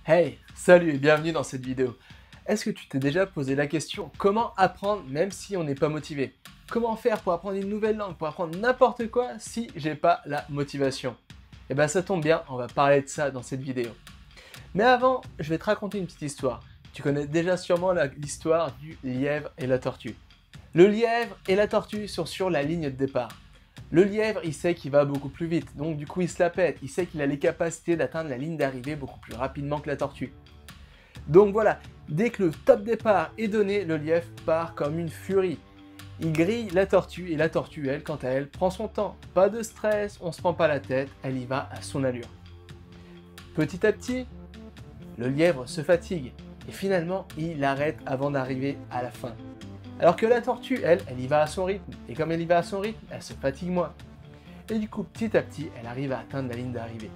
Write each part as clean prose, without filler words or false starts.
Hey, salut et bienvenue dans cette vidéo. Est-ce que tu t'es déjà posé la question comment apprendre même si on n'est pas motivé? Comment faire pour apprendre une nouvelle langue, pour apprendre n'importe quoi si j'ai pas la motivation? Eh bien ça tombe bien, on va parler de ça dans cette vidéo. Mais avant, je vais te raconter une petite histoire. Tu connais déjà sûrement l'histoire du lièvre et la tortue. Le lièvre et la tortue sont sur la ligne de départ. Le lièvre, il sait qu'il va beaucoup plus vite, donc du coup il se la pète, il sait qu'il a les capacités d'atteindre la ligne d'arrivée beaucoup plus rapidement que la tortue. Donc voilà, dès que le top départ est donné, le lièvre part comme une furie. Il grille la tortue et la tortue, elle, quant à elle, prend son temps. Pas de stress, on se prend pas la tête, elle y va à son allure. Petit à petit, le lièvre se fatigue et finalement il arrête avant d'arriver à la fin. Alors que la tortue, elle y va à son rythme et comme elle y va à son rythme, elle se fatigue moins. Et du coup, petit à petit, elle arrive à atteindre la ligne d'arrivée.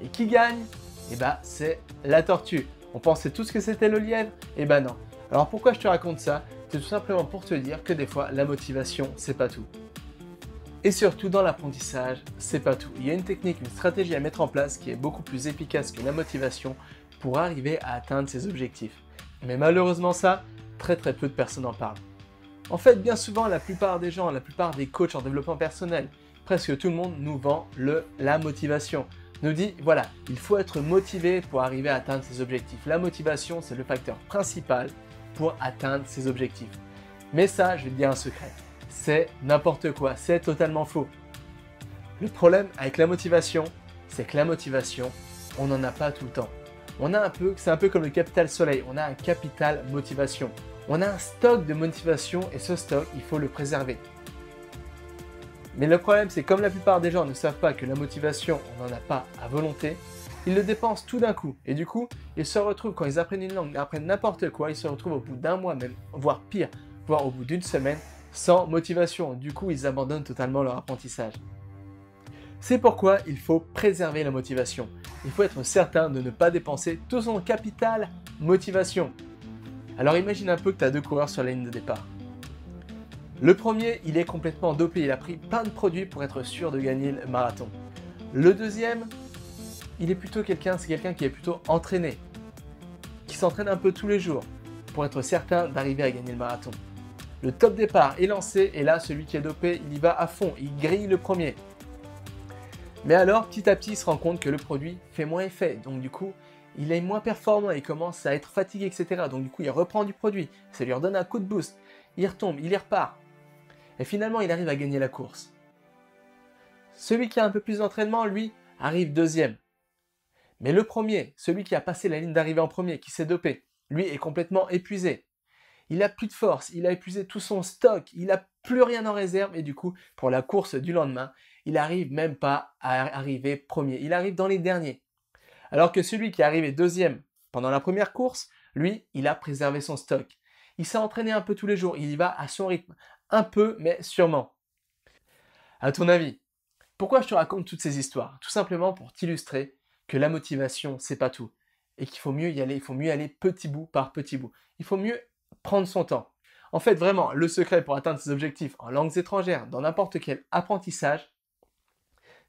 Et qui gagne? Eh bah, c'est la tortue. On pensait tous que c'était le lièvre? Eh bah non. Alors pourquoi je te raconte ça? C'est tout simplement pour te dire que des fois, la motivation, c'est pas tout. Et surtout dans l'apprentissage, c'est pas tout. Il y a une technique, une stratégie à mettre en place qui est beaucoup plus efficace que la motivation pour arriver à atteindre ses objectifs. Mais malheureusement ça, très peu de personnes en parlent. En fait, bien souvent, la plupart des gens, la plupart des coachs en développement personnel, presque tout le monde nous vend la motivation. Nous dit, voilà, il faut être motivé pour arriver à atteindre ses objectifs. La motivation, c'est le facteur principal pour atteindre ses objectifs. Mais ça, je vais te dire un secret, c'est n'importe quoi, c'est totalement faux. Le problème avec la motivation, c'est que la motivation, on n'en a pas tout le temps. C'est un peu comme le capital soleil, on a un capital motivation. On a un stock de motivation et ce stock, il faut le préserver. Mais le problème, c'est comme la plupart des gens ne savent pas que la motivation, on n'en a pas à volonté, ils le dépensent tout d'un coup. Et du coup, ils se retrouvent, quand ils apprennent une langue, ils apprennent n'importe quoi, ils se retrouvent au bout d'un mois même, voire pire, voire au bout d'une semaine, sans motivation. Du coup, ils abandonnent totalement leur apprentissage. C'est pourquoi il faut préserver la motivation. Il faut être certain de ne pas dépenser tout son capital motivation. Alors imagine un peu que tu as deux coureurs sur la ligne de départ. Le premier, il est complètement dopé, il a pris plein de produits pour être sûr de gagner le marathon. Le deuxième, c'est quelqu'un qui est plutôt entraîné, qui s'entraîne un peu tous les jours pour être certain d'arriver à gagner le marathon. Le top départ est lancé et là, celui qui est dopé, il y va à fond, il grille le premier. Mais alors, petit à petit, il se rend compte que le produit fait moins effet, donc du coup, il est moins performant, il commence à être fatigué, etc. Donc du coup, il reprend du produit, ça lui redonne un coup de boost, il retombe, il y repart. Et finalement, il arrive à gagner la course. Celui qui a un peu plus d'entraînement, lui, arrive deuxième. Mais le premier, celui qui a passé la ligne d'arrivée en premier, qui s'est dopé, lui est complètement épuisé. Il a plus de force, il a épuisé tout son stock, il n'a plus rien en réserve et du coup, pour la course du lendemain, il n'arrive même pas à arriver premier, il arrive dans les derniers. Alors que celui qui est arrivé deuxième pendant la première course, lui, il a préservé son stock. Il s'est entraîné un peu tous les jours, il y va à son rythme, un peu mais sûrement. À ton avis, pourquoi je te raconte toutes ces histoires? Tout simplement pour t'illustrer que la motivation, c'est pas tout. Et qu'il faut mieux y aller, il faut mieux aller petit bout par petit bout. Il faut mieux prendre son temps. En fait, vraiment, le secret pour atteindre ses objectifs en langues étrangères, dans n'importe quel apprentissage,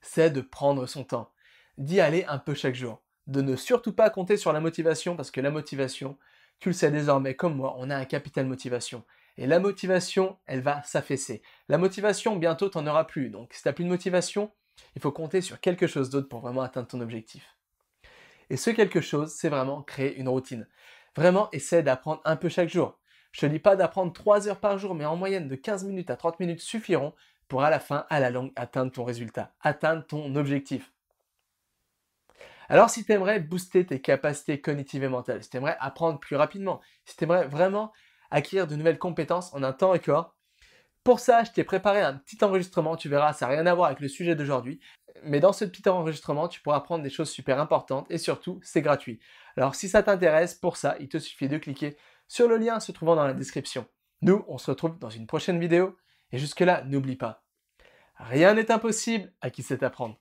c'est de prendre son temps, d'y aller un peu chaque jour, de ne surtout pas compter sur la motivation parce que la motivation, tu le sais désormais comme moi, on a un capital motivation. Et la motivation, elle va s'affaisser. La motivation, bientôt, tu n'en auras plus. Donc, si tu n'as plus de motivation, il faut compter sur quelque chose d'autre pour vraiment atteindre ton objectif. Et ce quelque chose, c'est vraiment créer une routine. Vraiment, essaie d'apprendre un peu chaque jour. Je te dis pas d'apprendre 3 heures par jour, mais en moyenne de 15 minutes à 30 minutes suffiront pour à la fin, à la longue, atteindre ton résultat, atteindre ton objectif. Alors si tu aimerais booster tes capacités cognitives et mentales, si tu aimerais apprendre plus rapidement, si tu aimerais vraiment acquérir de nouvelles compétences en un temps record, pour ça, je t'ai préparé un petit enregistrement, tu verras, ça n'a rien à voir avec le sujet d'aujourd'hui, mais dans ce petit enregistrement, tu pourras apprendre des choses super importantes et surtout, c'est gratuit. Alors si ça t'intéresse, pour ça, il te suffit de cliquer sur le lien se trouvant dans la description. Nous, on se retrouve dans une prochaine vidéo et jusque-là, n'oublie pas, rien n'est impossible à qui sait apprendre.